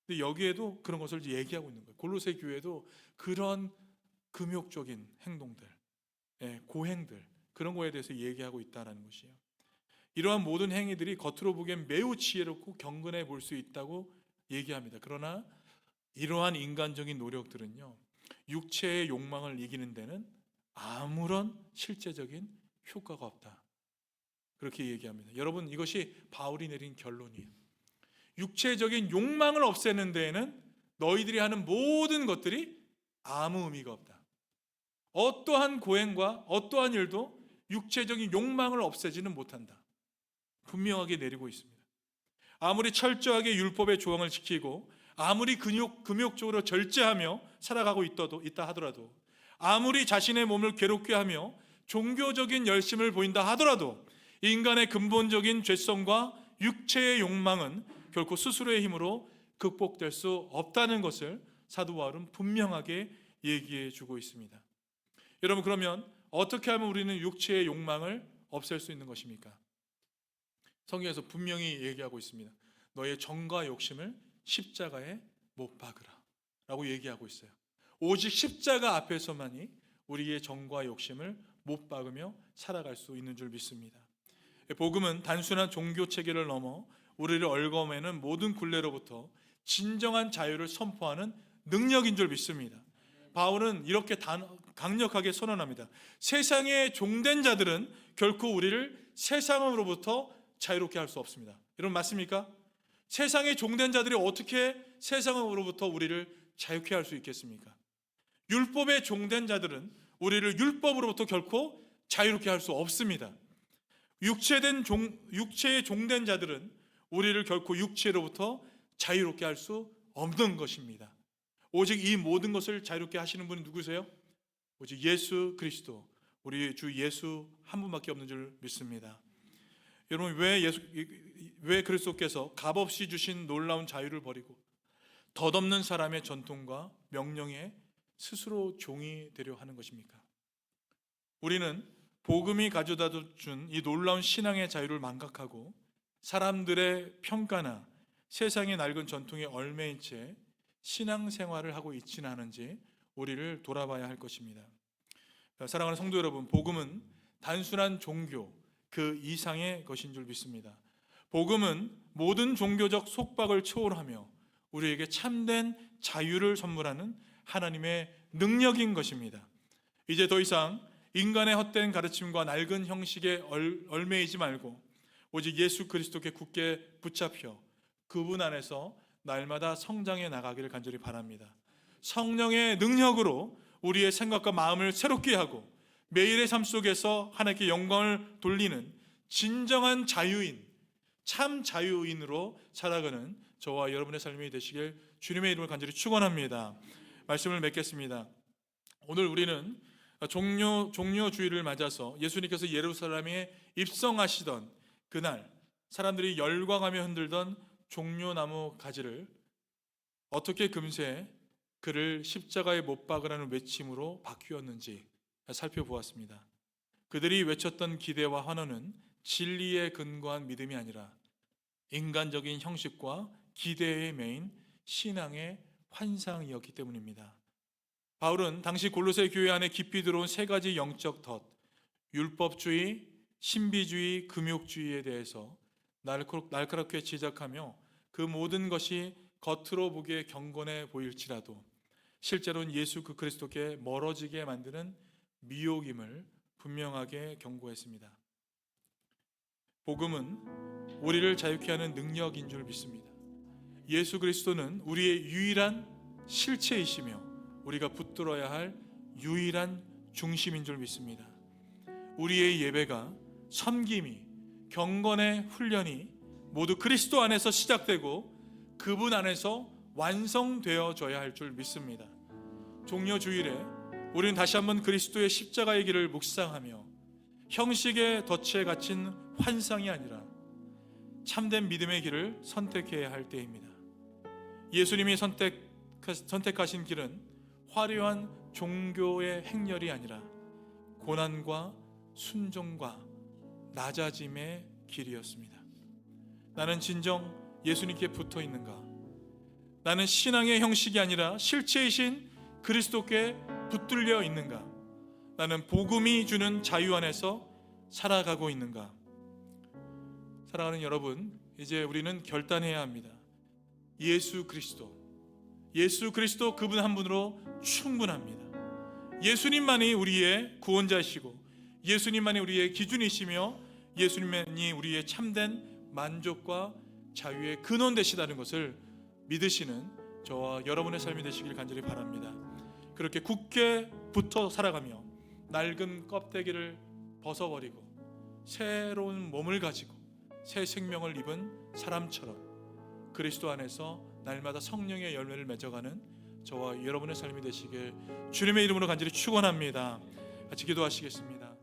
근데 여기에도 그런 것을 얘기하고 있는 거예요. 골로새 교회도 그런 금욕적인 행동들, 고행들, 그런 거에 대해서 얘기하고 있다는 것이에요. 이러한 모든 행위들이 겉으로 보기엔 매우 지혜롭고 경건해 볼 수 있다고 얘기합니다. 그러나 이러한 인간적인 노력들은요, 육체의 욕망을 이기는 데는 아무런 실제적인 효과가 없다. 그렇게 얘기합니다. 여러분, 이것이 바울이 내린 결론이에요. 육체적인 욕망을 없애는 데에는 너희들이 하는 모든 것들이 아무 의미가 없다. 어떠한 고행과 어떠한 일도 육체적인 욕망을 없애지는 못한다. 분명하게 내리고 있습니다. 아무리 철저하게 율법의 조항을 지키고 아무리 금욕적으로 절제하며 살아가고 있다 하더라도, 아무리 자신의 몸을 괴롭게 하며 종교적인 열심을 보인다 하더라도 인간의 근본적인 죄성과 육체의 욕망은 결코 스스로의 힘으로 극복될 수 없다는 것을 사도 바울은 분명하게 얘기해 주고 있습니다. 여러분, 그러면 어떻게 하면 우리는 육체의 욕망을 없앨 수 있는 것입니까? 성경에서 분명히 얘기하고 있습니다. 너의 정과 욕심을 십자가에 못 박으라 라고 얘기하고 있어요. 오직 십자가 앞에서만이 우리의 정과 욕심을 못 박으며 살아갈 수 있는 줄 믿습니다. 복음은 단순한 종교 체계를 넘어 우리를 얽어매는 모든 굴레로부터 진정한 자유를 선포하는 능력인 줄 믿습니다. 바울은 이렇게 강력하게 선언합니다. 세상에 종된 자들은 결코 우리를 세상으로부터 자유롭게 할 수 없습니다. 여러분, 맞습니까? 세상에 종된 자들이 어떻게 세상으로부터 우리를 자유케 할 수 있겠습니까? 율법에 종된 자들은 우리를 율법으로부터 결코 자유롭게 할 수 없습니다. 육체에 종된 자들은 우리를 결코 육체로부터 자유롭게 할 수 없는 것입니다. 오직 이 모든 것을 자유롭게 하시는 분은 누구세요? 오직 예수 그리스도, 우리 주 예수 한 분밖에 없는 줄 믿습니다. 여러분, 왜 그리스도께서 값없이 주신 놀라운 자유를 버리고 덧없는 사람의 전통과 명령에 스스로 종이 되려 하는 것입니까? 우리는 복음이 가져다 준 이 놀라운 신앙의 자유를 망각하고 사람들의 평가나 세상의 낡은 전통에 얽매인 채 신앙생활을 하고 있지는 않은지 우리를 돌아봐야 할 것입니다. 사랑하는 성도 여러분, 복음은 단순한 종교 그 이상의 것인 줄 믿습니다. 복음은 모든 종교적 속박을 초월하며 우리에게 참된 자유를 선물하는 하나님의 능력인 것입니다. 이제 더 이상 인간의 헛된 가르침과 낡은 형식에 얽매이지 말고 오직 예수 그리스도께 굳게 붙잡혀 그분 안에서 날마다 성장해 나가기를 간절히 바랍니다. 성령의 능력으로 우리의 생각과 마음을 새롭게 하고 매일의 삶 속에서 하나님께 영광을 돌리는 진정한 자유인, 참 자유인으로 살아가는 저와 여러분의 삶이 되시길 주님의 이름을 간절히 축원합니다. 말씀을 맺겠습니다. 오늘 우리는 종료주일을 맞아서 예수님께서 예루살렘에 입성하시던 그날 사람들이 열광하며 흔들던 종려나무 가지를 어떻게 금세 그를 십자가에 못 박으라는 외침으로 바뀌었는지 살펴보았습니다. 그들이 외쳤던 기대와 환호는 진리에 근거한 믿음이 아니라 인간적인 형식과 기대에 매인 신앙의 환상이었기 때문입니다. 바울은 당시 골로새 교회 안에 깊이 들어온 세 가지 영적 덫, 율법주의, 신비주의, 금욕주의에 대해서 날카롭게 지적하며 그 모든 것이 겉으로 보기에 경건해 보일지라도 실제로는 예수 그리스도께 멀어지게 만드는 미혹임을 분명하게 경고했습니다. 복음은 우리를 자유케 하는 능력인 줄 믿습니다. 예수 그리스도는 우리의 유일한 실체이시며 우리가 붙들어야 할 유일한 중심인 줄 믿습니다. 우리의 예배가 섬김이 경건의 훈련이 모두 그리스도 안에서 시작되고 그분 안에서 완성되어져야 할 줄 믿습니다. 종려 주일에 우리는 다시 한번 그리스도의 십자가의 길을 묵상하며 형식의 덫에 갇힌 환상이 아니라 참된 믿음의 길을 선택해야 할 때입니다. 예수님이 선택하신 길은 화려한 종교의 행렬이 아니라 고난과 순종과 낮아짐의 길이었습니다. 나는 진정 예수님께 붙어 있는가? 나는 신앙의 형식이 아니라 실체이신 그리스도께 붙들려 있는가? 나는 복음이 주는 자유 안에서 살아가고 있는가? 사랑하는 여러분, 이제 우리는 결단해야 합니다. 예수 그리스도 그분 한 분으로 충분합니다. 예수님만이 우리의 구원자이시고 예수님만이 우리의 기준이시며 예수님만이 우리의 참된 만족과 자유의 근원 되시다는 것을 믿으시는 저와 여러분의 삶이 되시길 간절히 바랍니다. 그렇게 굳게 붙어 살아가며 낡은 껍데기를 벗어버리고 새로운 몸을 가지고 새 생명을 입은 사람처럼 그리스도 안에서 날마다 성령의 열매를 맺어가는 저와 여러분의 삶이 되시길 주님의 이름으로 간절히 축원합니다. 같이 기도하시겠습니다.